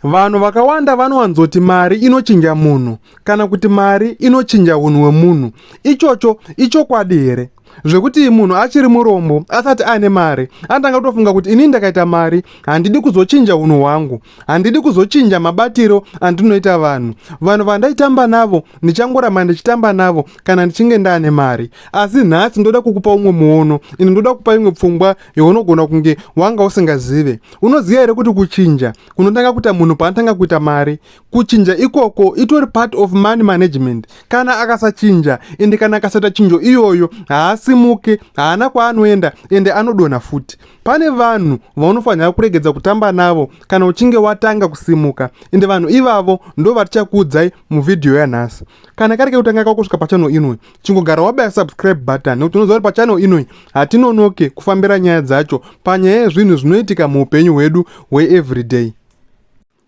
Vanhu vakawanda vanowanzoti mari inochinja munhu kana kuti mari inochinja unhu hwemunhu. Ichocho ichokwadi here? Zvekuti munhu achiri murombo asati ane mari atanga kutofunga kuti ini ndakaita mari handidi kuzochinja unhu hwangu, handidi kuzochinja mabatiro andinoita vanhu vandaitamba navo ndichangoramba ndichitamba navo kana ndichinge ndane mari. Asi nhasi ndoda kukupa umwe muono, ini ndoda kupa imwe pfungwa younogona kunge wanga usingazive. Unoziva here kuti kuchinja kunotanga kuita munhu paanotanga kuita mari? Kuchinja ikoko itori part of money management. Kana akasachinja ende kana akasaita chinjo iyoyo simuke haana kwaanoenda ende anodonha futi. Pane vanhu vaunofanira kuregedza kutamba navo kana uchinge watanga kusimuka, ende vanhu ivavo ndo vatichakuudzai muvhidhiyo yanhasi. Kana kari kekutanga kwako kusvika pachannel inoi, chingogara wabaya subscribe button nekuti unoziva kuti pachannel inoi hatinonoke kufambira nyaya dzacho panyaya yezvinhu zvinoitika muupenyu hwedu hweeveryday.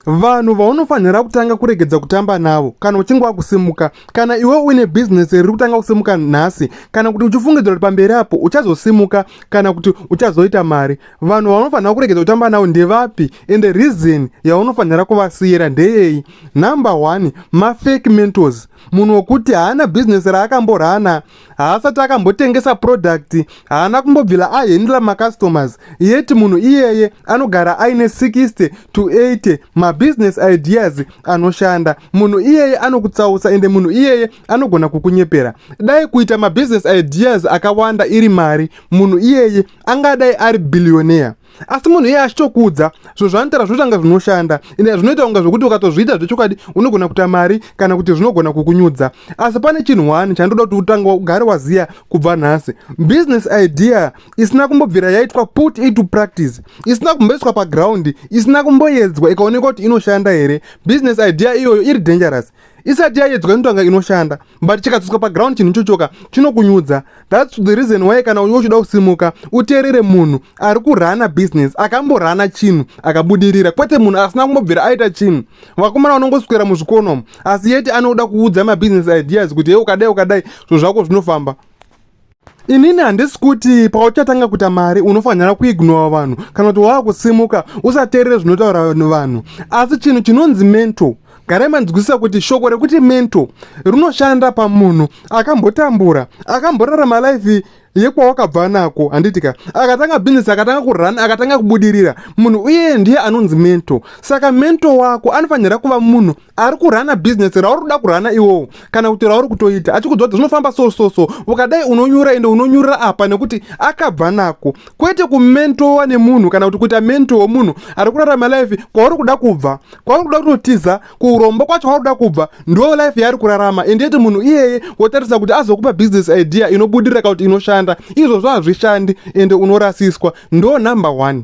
Vanhu vaunofanira kutanga kuregedza kutamba navo kana uchinge wakusimuka, kana iwe uine bhizinesi riri kutanga kusimuka nhasi, kana kuti uchifungidzira kuti pamberi apo uchazosimuka kana kuti uchazoita mari, vanhu vaunofanira kuregedza kutamba navo ndevapi ende reason yaunofanira kuvasiyira ndeyei? Number 1, mafake mentors. Munhu wekuti haana bhizinesi raakamborana, haasati akambotengesa product, haana kumbobvira ahendera macustomers, yeti munhu iyeye anogara aine 60 to 80 mabusiness ideas anoshanda. Munhu iyeye anokutsausa ende munhu iyeye anogona kukunyepera. Dai kuita mabusiness ideas akawanda iri mari, munhu iyeye angadai ari billionaire. Asi munhu iye achitokuudza zvo zvanotaura zvotanga zvinoshanda ende zvinoita kunga zvokuti ukatozviita zvechokadi unogona kuita mari kana kuti zvinogona kukunyudza. Asi pane chinhu 1 chandoda kuti utanga ugare waziya kubva nhasi. Business idea isina kumbobvira yaitwa put into practice, isina kumboiswa paground, isina kumboedzwa ikaonekwa kuti inoshanda here. Business idea iyoyo iri dangerous. Isati yaedzwa inotanga inoshanda, but chikadzoswa paground chinhu chochoka chinokunyudza. That's the reason why kana uchida kusimuka uteerere munhu ari kurana business, akamborana chinhu akabudirira, kwete munhu asina kumbobvira aita chinhu. Vakomana vanongoswera muzvikono asi yeti anoda kuudza mabusiness ideas kuti ukadai zvo zvako zvinofamba. Inini handisi kuti pauchatanga kuita mari unofanira kuignora vanhu kana kuti waakusimuka usateerere zvinotaura vanhu. Asi chinhu chinonzi mentor, garai manzwisisa kuti shoko rekuti mentor rinoshanda pamunhu akambotambura, akamborarama life yekwawakabva nako. Handitika akatanga bhizinesi, akatanga kurana, akatanga kubudirira, munhu uye ndiye anonzi mentor. Saka mentor wako anofanira kuva munhu ari kurana bhizinesi rauri kuda kurana iwowo kana kuti rauri kutoita, achikudzwa kuti zvinofamba so ukadai unonyura ende unonyurira apa nekuti akabva nako. Kwete kumentowa nemunhu kana kuti kuita mentor womunhu ari kurarama life kwauri kuda kubva, kwauri kuda kutotiza kurombo kwacho kwauri kuda kubva, ndo life yaari kurarama. Ende yeti munhu iyeye wotarisa kuti azokupa business idea inobudirira kana kuti inoshanda, izvozvo hazvishandi ende unorasiswa. Ndo number 1.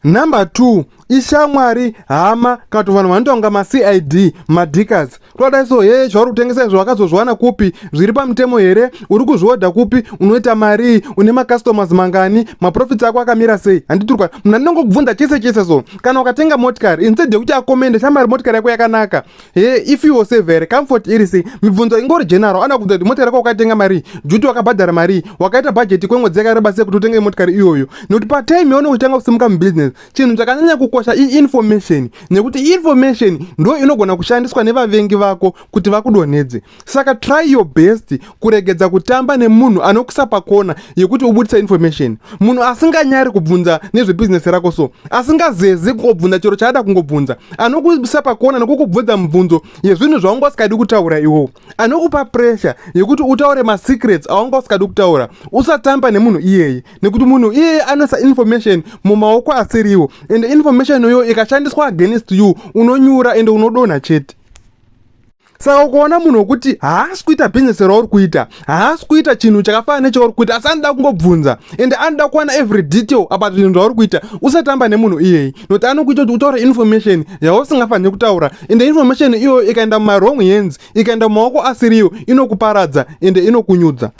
Number 2, ishamwari, hama, kana kuti vanhu vanotonga ma-CID, madhikas. Todai so, zvauri kutengesa izvo wakazozviwana kupi, zviri pamutemo here, uri kuzviodha kupi, unoita mari, une macustomers mangani, maprofits ako akamira sei? Handiturwa munhu andinongokubvunza chese so. Kana ukatenga motikari, instead yekuti akomende shamwari motikari yako yakanaka, if you was save here, comfort iri sei, mibvunzo ingori general. Anokubvunza kuti motikari yako wakatenga mari, juti wakabhadhara mari, wakaita budget kwemwedzi yakareba sei kuti utenge motikari iyoyo. Nekuti patime yaone uchitanga kusimuka mubusiness, chinhu chakanyanya kukosha information, nekuti information ndo inogona kushandiswa nevavengi vako kuti vakudonhedze. Saka try your best kuregedza kutamba nemunhu anokusa pakona yekuti ubudisa information. Munhu asinganyari kubvunza nezvebusiness rako so, asingazezi kungobvunza chero chaada kungobvunza, anokuisa pakona nekukubvunza mibvunzo yezvinhu zvaunga usikadi kutaura iwowo, anokupa pressure yekuti utaure masecrets aunga usikadi kutaura. Usatamba nemunhu iyeye nekuti munhu iyeye anoisa information mumaoko asiriwo, ende information iyoyo ikashandiswa against you unonyura ende unodonha chete. Saka ukaona munhu wekuti haasi kuita bhizinesi rauri kuita, haasi kuita chinhu chakafanana nechauri kuita, asi anoda kungobvunza ende anoda kuwana every detail about zvinhu zvauri kuita, usatamba nemunhu iyeyi nokuti anokuita kuti utaure information yausingafaniri kutaura, ende information iyoyo ikaenda mumawrong hands, ikaenda mumaoko asiriyo, inokuparadza ende inokunyudza.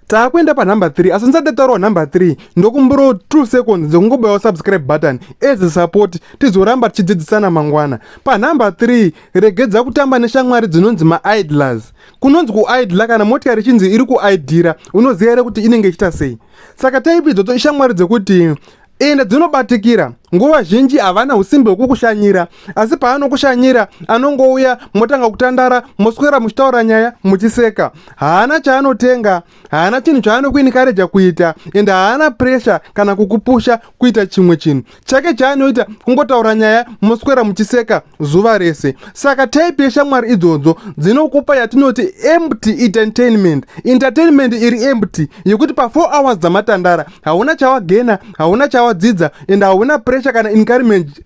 Taakuenda panumber 3, asi ndisati taurawa number 3 ndokumburo 2 seconds dzekungobayawo subscribe button as support tizoramba tichidzidzisana mangwana. Panumber 3, regedza kutamba neshamwari dzinonzi ma-idlers. Kunonzi ku-idler kana motikari ichinzi iri ku-idira, unoziva here kuti inenge ichita sei. Saka taipidzoto ishamwari dzekuti ende dzinobatikira nguva zhinji havana usimbe hwekukushanyira, asi paanokushanyira anongouya motanga kutandara, moswera muchitaura nyaya muchiseka. Haana chaanotenga, haana chinhu chaanokuinikareja kuita, ende haana pressure kana kukupusha kuita chimwe chinhu. Chake chaanoita kungotaura nyaya moswera muchiseka zuva rese. Saka type yeshamwari idzodzo dzinokupa yatinoti empty entertainment iri empty, yekuti pa 4 hours dzamatandara hauna chawagena, hauna chawadzidza, ende hauna pressure kana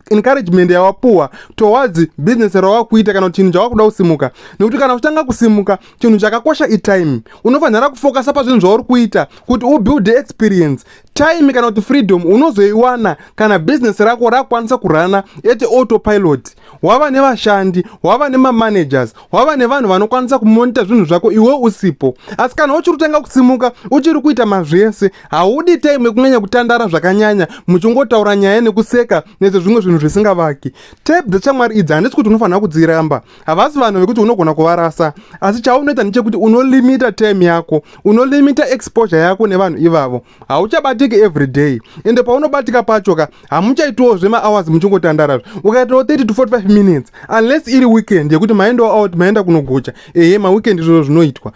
encouragement yawapuwa towards business rawakuita kana chinhu chawakuda kusimuka. Nekuti kana uchitanga kusimuka, chinhu chakakosha itime. Unofanira kufokasa pazvinhu zvauri kuita kuti ubuild experience. Time kana kuti freedom unozoiwana kana business rako rakwanisa kurana ete autopilot. Wava nevashandi, wava nemamanagers, wava nevanhu vanokwanisa kumonita zvinhu zvako iwe usipo. Asi kana uchiri kutanga kusimuka, uchiri kuita mazvese, haudi time yekunyanya kutandara zvakanyanya muchingotaura nyaya nekuseka nezvimwe zvinhu zvisingavaki. Type dzeshamwari idzi handisi kuti unofanira kudziramba, havasi vanhu vekuti unogona kuvarasa, asi chaunoita ndechekuti unolimita time yako, unolimita exposure yako nevanhu ivavo. Hauchabatiki every day, ende paunobatika pachoka hamuchaitiwo zvema-hours muchingotandara. Ukaitawo 30 to 45 minutes, unless iri weekend yekuti maendawo out, maenda kunogocha, maweekend izvozvo zvinoitwa.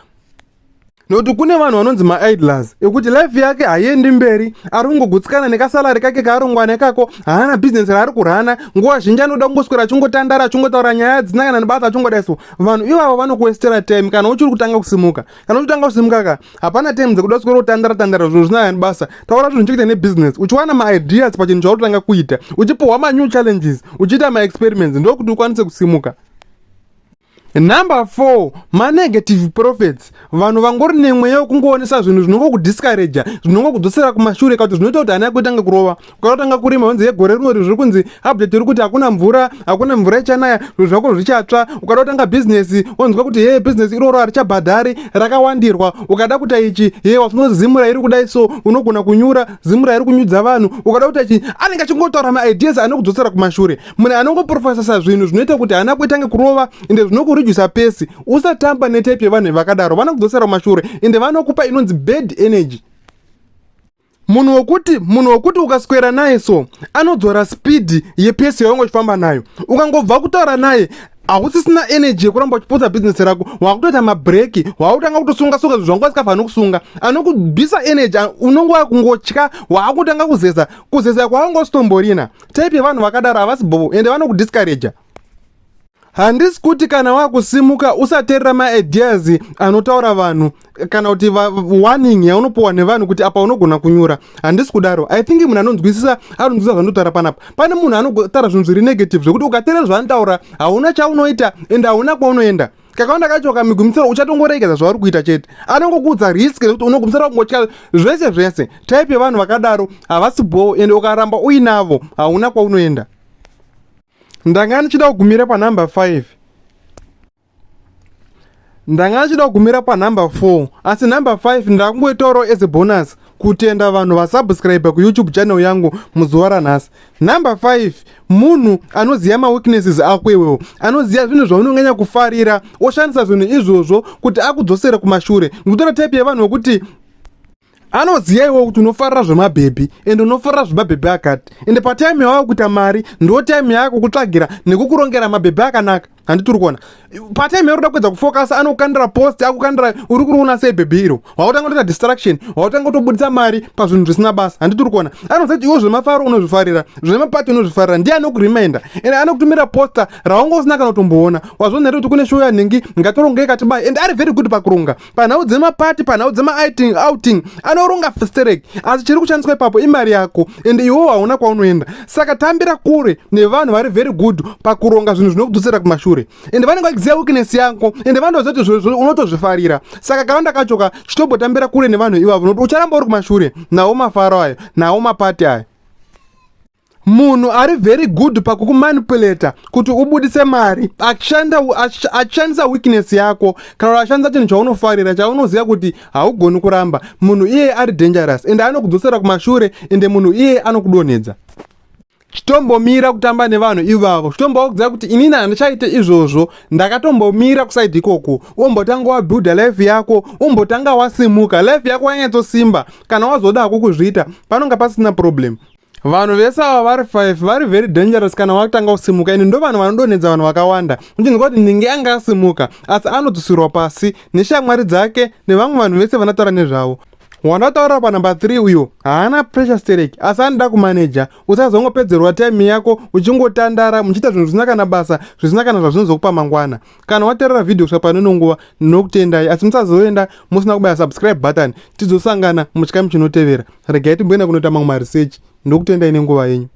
Nokuti kune vanhu vanonzi ma-idlers, ekuti life yake haiendi mberi, ari kungogutsikana nekasalari kake kaarongwa nekako, haana business raari kurana, nguva zhinji anoda kungoswera achingotandara, achingotauira nyaya dzinangana nebasa achingodaiso. Vanhu ivavo vanokuwestera time kana uchiri kutanga kusimuka. Kana uchitanga kusimuka ka, hapana time dzekuda kuswera kutandara zvinhu zvinangana nebasa. Taura zvinhu chekuita nebusiness, uchiwana ma-ideas pachinhu chaurikutanga kuita, uchipuhwa ma-new challenges, uchiita ma-experiments, ndokuti ukwanise kusimuka. Number 4, ma-negative prophets. Vanhu vangori nemweya wekungoonesa zvinhu zvinongokudiscouragea, zvinongokudzosera kumashure kuti zvinoita kuti hana kutanga kurova. Ukatanga kurima wanzi gore rino zviri kunzi update iri kuti hakuna mvura ichanaya, zvinhu zvako zvichatsva. Ukada kutanga business wanzwa kuti business iroro harichabhadhari, rakawandirwa. Ukada kuita ichi, wafunga zimura iri kudai so, unogona kunyura, zimura iri kunyudza vanhu. Ukada kuita ichi, anenge achingotaura ma-ideas anokudzosera kumashure. Munhu anongoprofesasa zvinhu zvinoita kuti hana kuitanga kurova, ende zvinokuredusa pace. Usatamba netype yevanhu vakadaro, vanokudzosera kumashure ende vanokupa inonzi bad energy. Munhu wokuti ukaswera naye so, anodzora speed yepace yaunga uchifamba nayo. Ukangobva kutaura naye, hausisina energy yekuramba uchipodza business rako, wakutoita mabreki, wakutanga kutosunga-sunga zvinhu zvanga usikafaniri kusunga. Anokubvisa energy, unongo wakungotya, wakutanga kuzeza kwaunga usitomborina. Type yevanhu vakadaro havasi bobo ende vanokudiscouragea. Handisi kuti kana wakusimuka usateerera ma-ideas anotaura vanhu kana kuti warning yaunopuwa nevanhu kuti apa unogona kunyura. Handisi kudaro. I think munhu anonzwisisa zvandotaura panapa. Pane munhu anotaura zvinhu zviri negative zvekuti ukateerera zvanotaura hauna chaunoita ende hauna kwaunoenda. Kakawanda kacho kamigumisiro uchatongoregedza zvauri kuita chete. Anongokuudza risk rekuti unogumisira kungotya zvese. Type yevanhu vakadaro havasi bow ende ukaramba uinavo hauna kwaunoenda. Ndanga ndichida kugumira pa number 5. Ndanga ndichida kugumira pa number 4. Asi number 5 ndakungoitauro as a bonus kutenda vanhu vasubscribe ku YouTube channel yangu muzuva ranhasi. Number 5, munhu anoziva ma-weaknesses ako iwewo, anoziva zvinhu zvaunonyanya kufarira, oshandisa zvinhu izvozvo kuti akudzosere kumashure. Ndikutora type yevanhu vokuti anoziva iwewo kuti unofarira zvemabhebhi ende unofarira zvemabhebhi akati, ende patime yawava kuita mari ndo time yako kutsvagira nekukurongera mabhebhi akanaka. Handituri kuona patime yauri kuda kuedza kufokasa, anokukandira post, akukandira uri kuriona sei bhebhi iro, wakutanga kutoita distraction, wakutanga kutobudisa mari pazvinhu zvisina basa. Handituri kuona anoziva kuti iwo zvemafaro unozvifarira, zvemapati unozvifarira, ndiye anokureminder ende anokutumira posta raunga usina kana kutomboona. Wazonera kuti kune show yanhingi ngatorongei katibai, ende ari very good pakuronga panhau dzemapati, panhau dzema-outing anoronga fasterek, asi chiri kushandiswa ipapo imari yako ende iwewo hauna kwaunoenda. Saka tambira kure nevanhu vari very good pakuronga zvinhu zvinokudzosera kumashure, ende vanenge vachiziva weakness yako ende vanoziva kuti unotozvifarira. Saka kawanda kachoka chitobotambira kure nevanhu ivavo nokuti ucharamba uri kumashure nawo mafaro ayo, nawo mapati ayo. Munhu ari very good pakukumanipulata kuti ubudise mari achishandisa weakness yako kana achishandisa chinhu chaunofarira chaunoziva kuti haugoni kuramba. Munhu iye ari dangerous ende anokudzosera kumashure ende munhu iye anokudonhedza. Chitombomira kutamba nevanhu ivavo, chitombokuziva kuti inini handichaite izvozvo, ndakatombomira kusaidi ikoko. Umbotanga wabuilda life yako, umbotanga wasimuka, life yako yanyatsosimba. Kana wazoda hako kuzviita panonga pasina problem. vanhu vese ava vari 5 vari very dangerous kana wakutanga kusimuka, ini ndo vanhu vanodonhedza vanhu vakawanda. Uchinzwa kuti Ningi anga asimuka asi anodzosirwa pasi neshamwari dzake nevamwe vanhu vese vanataura nezvavo. Wandataura panumber 3 uyo haana pressure stereki asi anoda kumaneja. Usazongopedzerwa time yako uchingotandara muchiita zvinhu zvisina kana basa, zvisina kana zvazvinozokupa mangwana. Kana wateerera video kusvika pano nguva, ndinokutendai asi musazoenda musina kubaya subscribe button. Tizosangana muchikamu chinotevera. Regai timboenda kunotama kuma research. Ndokutendai nenguva yenyu.